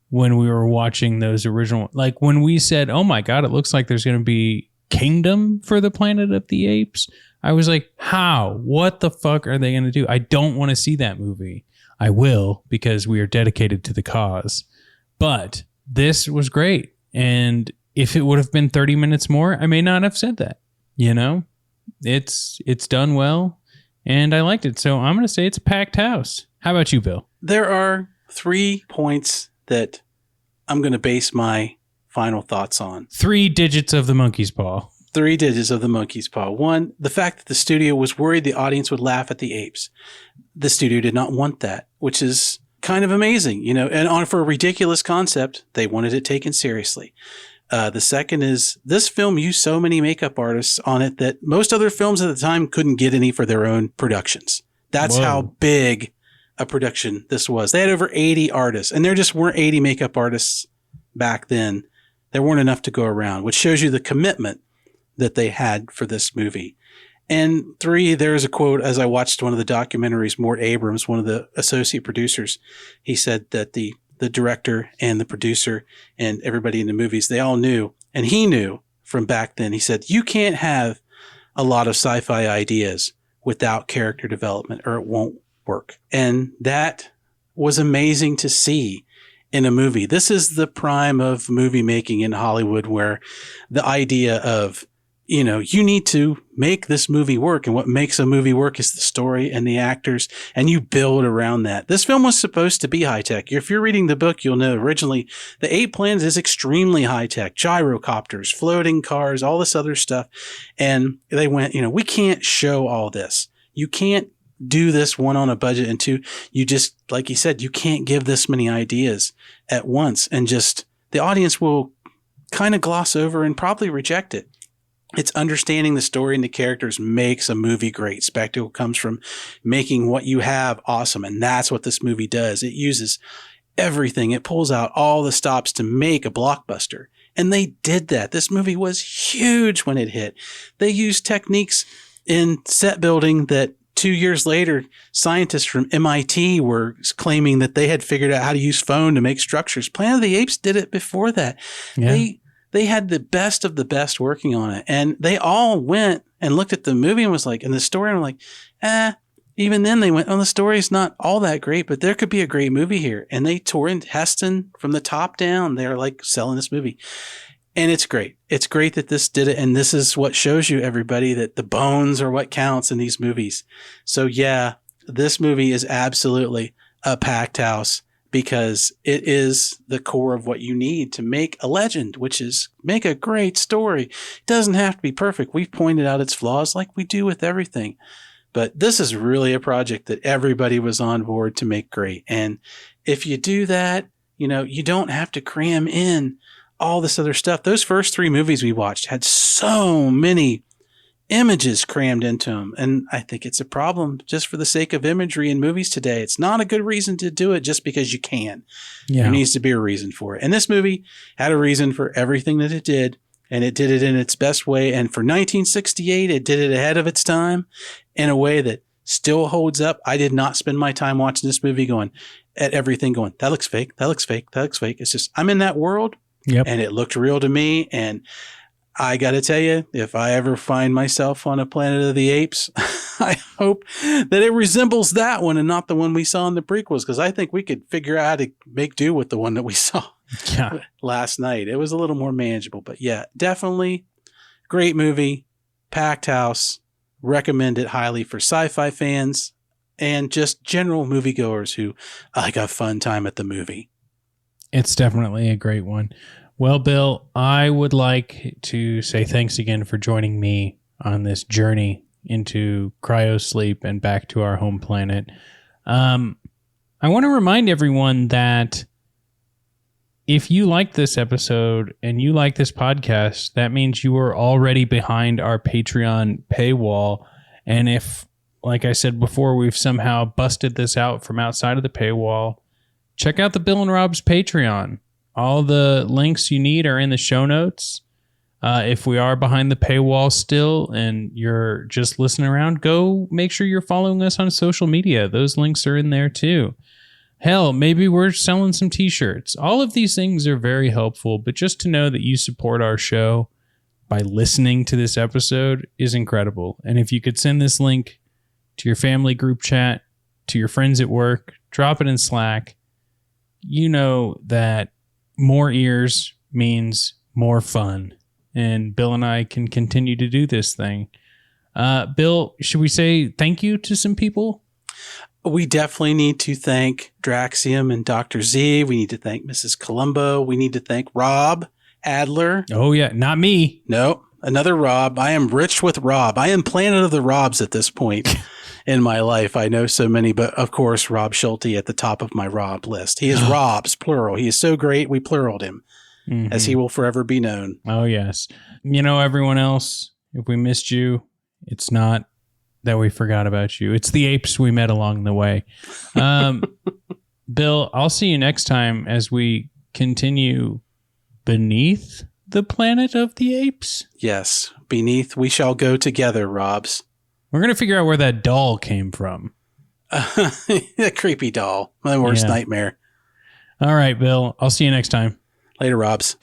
when we were watching those original. When we said, oh my God, it looks like there's going to be Kingdom for the Planet of the Apes. I was like, how? What the fuck are they going to do? I don't want to see that movie. I will, because we are dedicated to the cause. But this was great. And if it would have been 30 minutes more, I may not have said that. It's done well, and I liked it. So I'm going to say it's a packed house. How about you, Bill? There are 3 points that I'm going to base my final thoughts on. 3 digits of the monkey's paw. 3 digits of the monkey's paw. 1, the fact that the studio was worried the audience would laugh at the apes. The studio did not want that, which is kind of amazing, and for a ridiculous concept, they wanted it taken seriously. The second is this film used so many makeup artists on it that most other films at the time couldn't get any for their own productions. That's how big a production this was. They had over 80 artists, and there just weren't 80 makeup artists back then. There weren't enough to go around, which shows you the commitment that they had for this movie. And 3, there is a quote as I watched one of the documentaries, Mort Abrams, one of the associate producers. He said that the director and the producer and everybody in the movies, they all knew, and he knew from back then. He said, you can't have a lot of sci-fi ideas without character development or it won't work. And that was amazing to see in a movie. This is the prime of movie making in Hollywood, where the idea of you need to make this movie work. And what makes a movie work is the story and the actors, and you build around that. This film was supposed to be high tech. If you're reading the book, you'll know originally the Ape Planet is extremely high tech, gyrocopters, floating cars, all this other stuff. And they went, we can't show all this. You can't do this, 1, on a budget, and 2, you just, like you said, you can't give this many ideas at once, and just the audience will kind of gloss over and probably reject it. It's understanding the story and the characters makes a movie great. Spectacle comes from making what you have awesome. And that's what this movie does. It uses everything. It pulls out all the stops to make a blockbuster. And they did that. This movie was huge when it hit. They used techniques in set building that 2 years later, scientists from MIT were claiming that they had figured out how to use foam to make structures. Planet of the Apes did it before that. Yeah. They had the best of the best working on it. And they all went and looked at the movie and was like, and the story, and were like, even then they went, oh, the story's not all that great, but there could be a great movie here. And they tore in Heston from the top down. They're like selling this movie. And it's great. It's great that this did it. And this is what shows you, everybody, that the bones are what counts in these movies. So yeah, this movie is absolutely a packed house because it is the core of what you need to make a legend, which is make a great story. It doesn't have to be perfect. We've pointed out its flaws like we do with everything. But this is really a project that everybody was on board to make great. And if you do that, you don't have to cram in all this other stuff. Those first 3 movies we watched had so many images crammed into them. And I think it's a problem just for the sake of imagery in movies today. It's not a good reason to do it just because you can. Yeah. There needs to be a reason for it. And this movie had a reason for everything that it did. And it did it in its best way. And for 1968, it did it ahead of its time in a way that still holds up. I did not spend my time watching this movie going, that looks fake, that looks fake, that looks fake. It's just, I'm in that world. Yep. And it looked real to me. And I got to tell you, if I ever find myself on a Planet of the Apes, I hope that it resembles that one and not the one we saw in the prequels, because I think we could figure out how to make do with the one that we saw last night. It was a little more manageable. But yeah, definitely great movie, packed house, recommend it highly for sci-fi fans and just general moviegoers who like a fun time at the movie. It's definitely a great one. Well, Bill, I would like to say thanks again for joining me on this journey into cryosleep and back to our home planet. I want to remind everyone that if you like this episode and you like this podcast, that means you are already behind our Patreon paywall. And if, like I said before, we've somehow busted this out from outside of the paywall, check out the Bill and Rob's Patreon. All the links you need are in the show notes. If we are behind the paywall still and you're just listening around, go make sure you're following us on social media. Those links are in there too. Hell, maybe we're selling some t-shirts. All of these things are very helpful, but just to know that you support our show by listening to this episode is incredible. And if you could send this link to your family group chat, to your friends at work, drop it in Slack, you know that more ears means more fun. And Bill and I can continue to do this thing. Bill, should we say thank you to some people? We definitely need to thank Draxium and Dr. Z. We need to thank Mrs. Colombo. We need to thank Rob Adler. Oh, yeah. Not me. No, another Rob. I am rich with Rob. I am Planet of the Robs at this point in my life. I know so many, but of course, Rob Schulte at the top of my Rob list. He is Rob's, plural. He is so great, we pluraled him, as he will forever be known. Oh, yes. Everyone else, if we missed you, it's not that we forgot about you. It's the apes we met along the way. Bill, I'll see you next time as we continue beneath the Planet of the Apes. Yes, beneath we shall go together, Robs. We're going to figure out where that doll came from. That creepy doll. My worst nightmare. All right, Bill. I'll see you next time. Later, Robs.